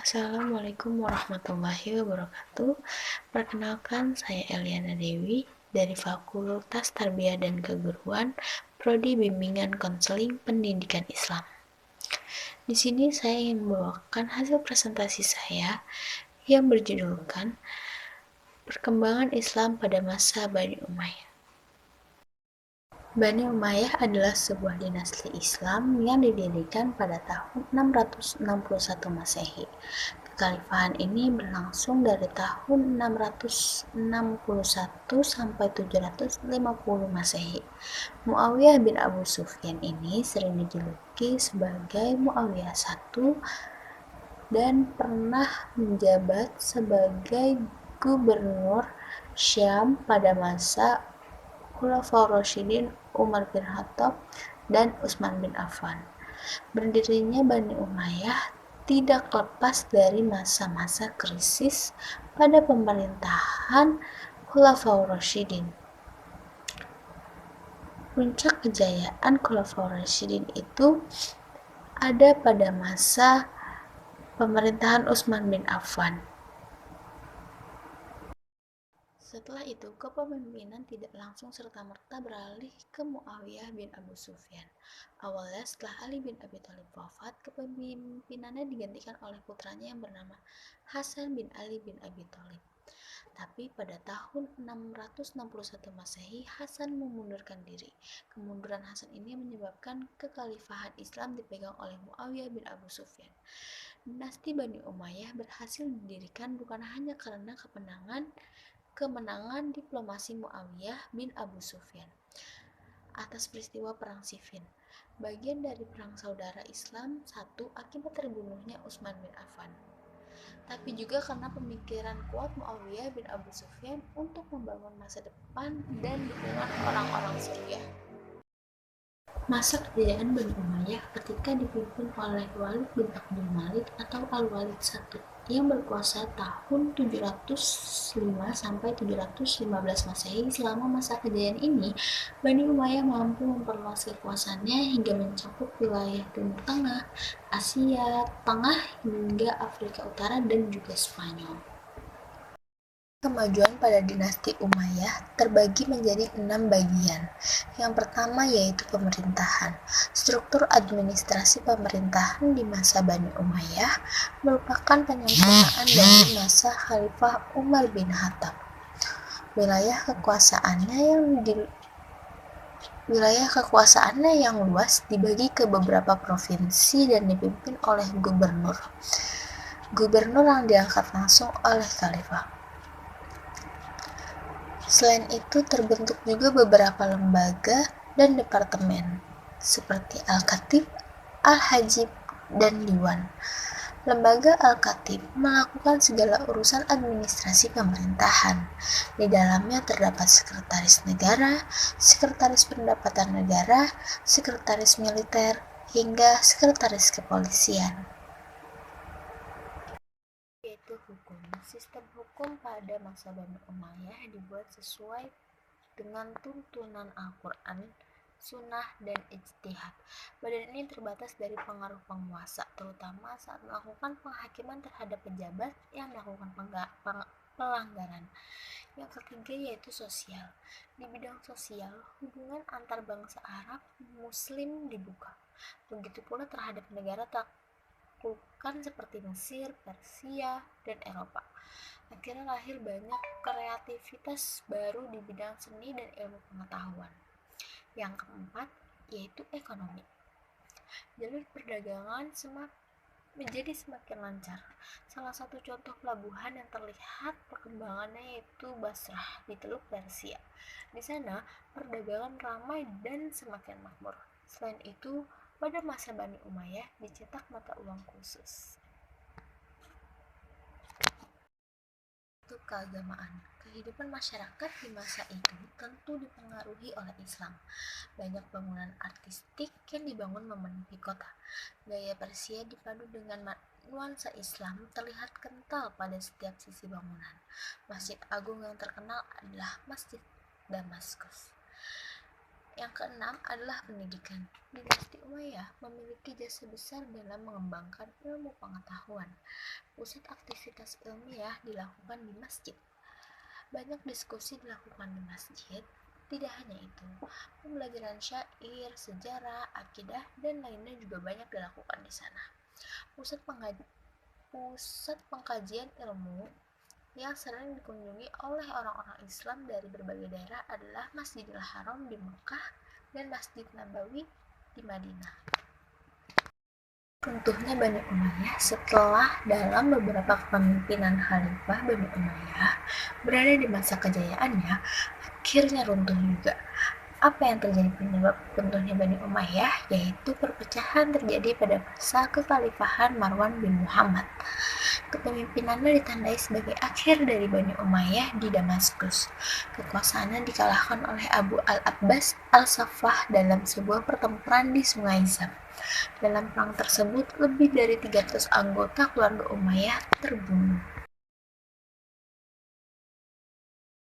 Assalamualaikum warahmatullahi wabarakatuh. Perkenalkan, saya Eliana Dewi dari Fakultas Tarbiyah dan Keguruan, Prodi Bimbingan Konseling Pendidikan Islam. Di sini saya ingin membawakan hasil presentasi saya yang berjudulkan Perkembangan Islam pada masa Bani Umayyah. Bani Umayyah adalah sebuah dinasti Islam yang didirikan pada tahun 661 Masehi. Kekhalifahan ini berlangsung dari tahun 661 sampai 750 Masehi. Muawiyah bin Abu Sufyan ini sering dijuluki sebagai Muawiyah I dan pernah menjabat sebagai gubernur Syam pada masa Khulafaur Rasyidin Umar bin Khattab dan Utsman bin Affan. Berdirinya Bani Umayyah tidak lepas dari masa-masa krisis pada pemerintahan Khulafaur Rasyidin. Puncak kejayaan Khulafaur Rasyidin itu ada pada masa pemerintahan Utsman bin Affan. Setelah itu, kepemimpinan tidak langsung serta-merta beralih ke Muawiyah bin Abu Sufyan. Awalnya setelah Ali bin Abi Thalib wafat, kepemimpinannya digantikan oleh putranya yang bernama Hasan bin Ali bin Abi Thalib. Tapi pada tahun 661 Masehi, Hasan memundurkan diri. Kemunduran Hasan ini menyebabkan kekhalifahan Islam dipegang oleh Muawiyah bin Abu Sufyan. Dinasti Bani Umayyah berhasil didirikan bukan hanya karena kemenangan diplomasi Muawiyah bin Abu Sufyan atas peristiwa Perang Siffin, bagian dari Perang Saudara Islam satu akibat terbunuhnya Utsman bin Affan, tapi juga karena pemikiran kuat Muawiyah bin Abu Sufyan untuk membangun masa depan dan dukungan orang-orang Suriah. Masa kejayaan Bani Umayyah ketika dipimpin oleh Walid bin Abdul Malik atau Al-Walid I yang berkuasa tahun 705 sampai 715 Masehi. Selama masa kejayaan ini, Bani Umayyah mampu memperluas kekuasaannya hingga mencakup wilayah Timur Tengah, Asia Tengah hingga Afrika Utara dan juga Spanyol. Kemajuan pada dinasti Umayyah terbagi menjadi 6 bagian. Yang pertama yaitu pemerintahan. Struktur administrasi pemerintahan di masa Bani Umayyah merupakan penyempurnaan dari masa Khalifah Umar bin Khattab. Wilayah kekuasaannya yang luas dibagi ke beberapa provinsi dan dipimpin oleh gubernur. Gubernur yang diangkat langsung oleh Khalifah. Selain itu, terbentuk juga beberapa lembaga dan departemen, seperti Al-Khatib, Al-Hajib, dan Diwan. Lembaga Al-Khatib melakukan segala urusan administrasi pemerintahan. Di dalamnya terdapat sekretaris negara, sekretaris pendapatan negara, sekretaris militer, hingga sekretaris kepolisian. Yaitu hukum. Sistem hukum pada masa Bani Umayyah dibuat sesuai dengan tuntunan Al-Quran, Sunnah, dan Ijtihad. Badan ini terbatas dari pengaruh penguasa, terutama saat melakukan penghakiman terhadap pejabat yang melakukan pelanggaran. Yang ketiga yaitu sosial. Di bidang sosial, hubungan antar bangsa Arab Muslim dibuka. Begitu pula terhadap negara taklukan seperti Mesir, Persia, dan Eropa. Akhirnya lahir banyak kreativitas baru di bidang seni dan ilmu pengetahuan. Yang keempat yaitu ekonomi. Jalur perdagangan menjadi semakin lancar. Salah satu contoh pelabuhan yang terlihat perkembangannya yaitu Basrah di Teluk Persia. Di sana perdagangan ramai dan semakin makmur. Selain itu, pada masa Bani Umayyah dicetak mata uang khusus. Untuk keagamaan, kehidupan masyarakat di masa itu tentu dipengaruhi oleh Islam. Banyak bangunan artistik yang dibangun memenuhi kota. Gaya Persia dipadu dengan nuansa Islam terlihat kental pada setiap sisi bangunan. Masjid agung yang terkenal adalah Masjid Damaskus. Yang keenam adalah pendidikan. Dinasti Umayyah memiliki jasa besar dalam mengembangkan ilmu pengetahuan. Pusat aktivitas ilmiah dilakukan di masjid. Banyak diskusi dilakukan di masjid. Tidak hanya itu, pembelajaran syair, sejarah, akidah, dan lainnya juga banyak dilakukan di sana. Pusat pengkajian ilmu yang sering dikunjungi oleh orang-orang Islam dari berbagai daerah adalah Masjidil Haram di Mekah dan Masjid Nabawi di Madinah. Runtuhnya Bani Umayyah setelah dalam beberapa kepemimpinan Khalifah Bani Umayyah berada di masa kejayaannya, akhirnya runtuh juga. Apa yang terjadi penyebab runtuhnya Bani Umayyah? Yaitu perpecahan terjadi pada masa kekhalifahan Marwan bin Muhammad. Kepemimpinannya ditandai sebagai akhir dari Bani Umayyah di Damaskus. Kekuasaannya dikalahkan oleh Abu al-Abbas al-Saffah dalam sebuah pertempuran di Sungai Zam. Dalam perang tersebut, lebih dari 300 anggota keluarga Umayyah terbunuh.